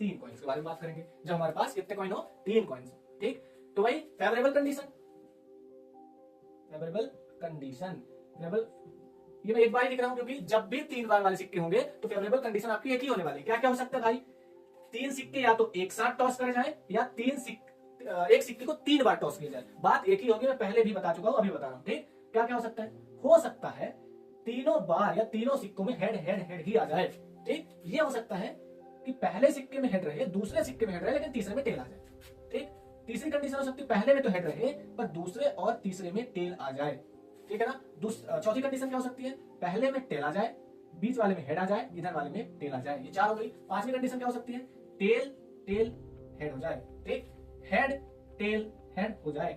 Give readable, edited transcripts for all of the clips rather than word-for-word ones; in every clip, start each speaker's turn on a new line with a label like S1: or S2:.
S1: 3 coins के बारे में बात करेंगे। जब हमारे पास कितने कॉइन हो, 3 कॉइन्स। ठीक, तो भाई favourable condition, favourable condition, favourable, ये मैं एक बार ही लिख रहा हूं क्योंकि जब भी 3 बार वाले सिक्के होंगे तो फेवरेबल कंडीशन आपकी एक ही होने वाली है। क्या क्या हो सकता है भाई, 3 सिक्के या तो एक साथ टॉस करे जाए या एक सिक्के को 3 बार टॉस किया जाए। बात एक ही होगी, मैं पहले भी बता चुका हूं, अभी बता रहा हूं। ठीक, क्या क्या हो सकता है तीनों बार या तीनों सिक्कों में हेड हेड हेड ही आ जाए। ठीक, ये हो सकता है कि पहले सिक्के में हेड रहे, दूसरे सिक्के में हेड रहे, लेकिन तीसरे में टेल आ जाए। ठीक, तीसरी कंडीशन हो सकती है पहले में तो हेड रहे पर दूसरे और तीसरे में टेल आ जाए। ठीक है ना। चौथी कंडीशन क्या हो सकती है, पहले में टेल आ जाए, बीच वाले में हेड आ जाए, इधर वाले में टेल आ जाए। ये 4 हो गई। पांचवी कंडीशन क्या हो सकती है, टेल टेल हेड हो जाए। ठीक, हेड टेल हेड हो जाए।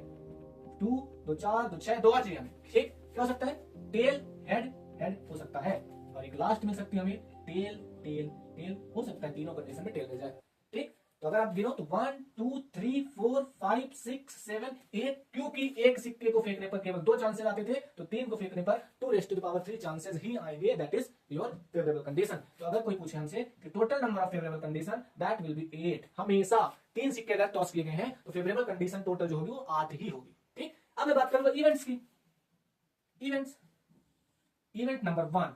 S1: 2 2 4 2 6 2 और चाहिए हमें। ठीक, क्या हो सकता है, टेल हेड हेड हो सकता है, और एक लास्ट मिल सकती है हमें, टेल टेल टेल हो सकता है। तीनों कंडीशन में टेल मिल जाए। ठीक, तो अगर आप गिनो तो 1 2 3 4 5 6 7 8, क्योंकि एक सिक्के को फेंकने पर केवल 2 चांसेस आते थे, तो 3 को फेंकने पर 2⁻³ चांसेस ही आएंगे। That is your favourable condition. तो अगर कोई पूछे हमसे कि total number of favourable condition, that will be 8। हमेशा 3 सिक्के अगर टॉस किए गए हैं तो फेवरेबल कंडीशन टोटल जो होगी वो 8 ही होगी। ठीक, अब मैं बात करूंगा इवेंट्स की। Events, event number 1,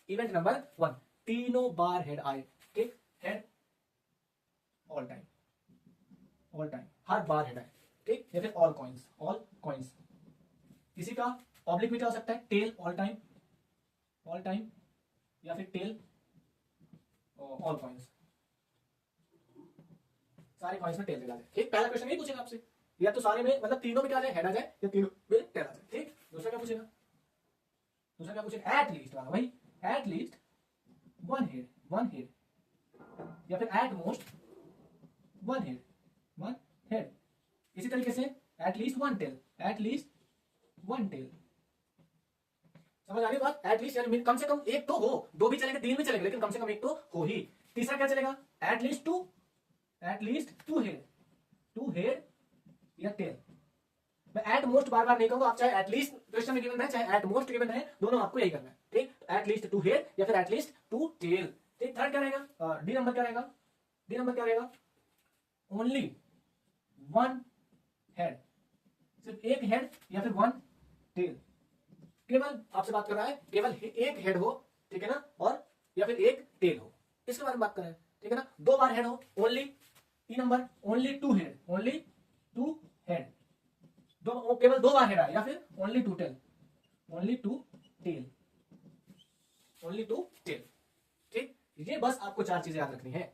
S1: event number 1, तीनों बार हेड आए। ठीक, head all time, all time, हर बार हेड आए। ठीक, या फिर ऑल कॉइन्स, ऑल कॉइन्स। किसी का ऑब्लिक में क्या हो सकता है, tail all time, all time, या फिर टेल ऑल कॉइन्स, सारे कॉइन्स में टेल मिला जाए। ठीक, पहला क्वेश्चन यही पूछेगा आपसे, या तो सारे में मतलब तीनों में क्या आ जाए, हेड आ जाए, या तीनों में टेल आ जाए। ठीक, दूसरा क्या पूछेगा, दूसरा क्या पूछेगा, एट लीस्ट वाला भाई, at least one head, one head, या फिर at most one head, one head. इसी तरीके से at least one tail, at least one tail. समझ आ रही बात, एट लीस्ट यानी कम से कम एक तो हो, 2 भी चलेगा 3 भी चलेगा, लेकिन कम से कम एक तो हो ही। तीसरा क्या चलेगा, at least 2, at least 2 head, 2 head या टेल। मैं एट मोस्ट बार बार नहीं कहूंगा, आप चाहे एट लीस्ट क्वेश्चन में गिवन है चाहे एट मोस्ट गिवन है, दोनों आपको यही करना है। ठीक, एट लीस्ट 2 हेड या फिर एट लीस्ट 2 टेल। ठीक, थर्ड क्या रहेगा, डी नंबर क्या रहेगा, डी नंबर क्या रहेगा, ओनली वन हेड, सिर्फ एक हेड या फिर वन टेल। केवल आपसे बात कर रहा है केवल एक हेड हो, ठीक है ना, और या फिर एक टेल हो, इसके बारे में बात कर रहे हैं। ठीक है ना, 2 बार हेड हो, ओनली ई number, only 2 head, only 2 head, केवल 2 बार हेड आए, या फिर only 2 tail, only 2 tail, only 2 tail. ठीक, ये बस आपको 4 चीजें याद रखनी है।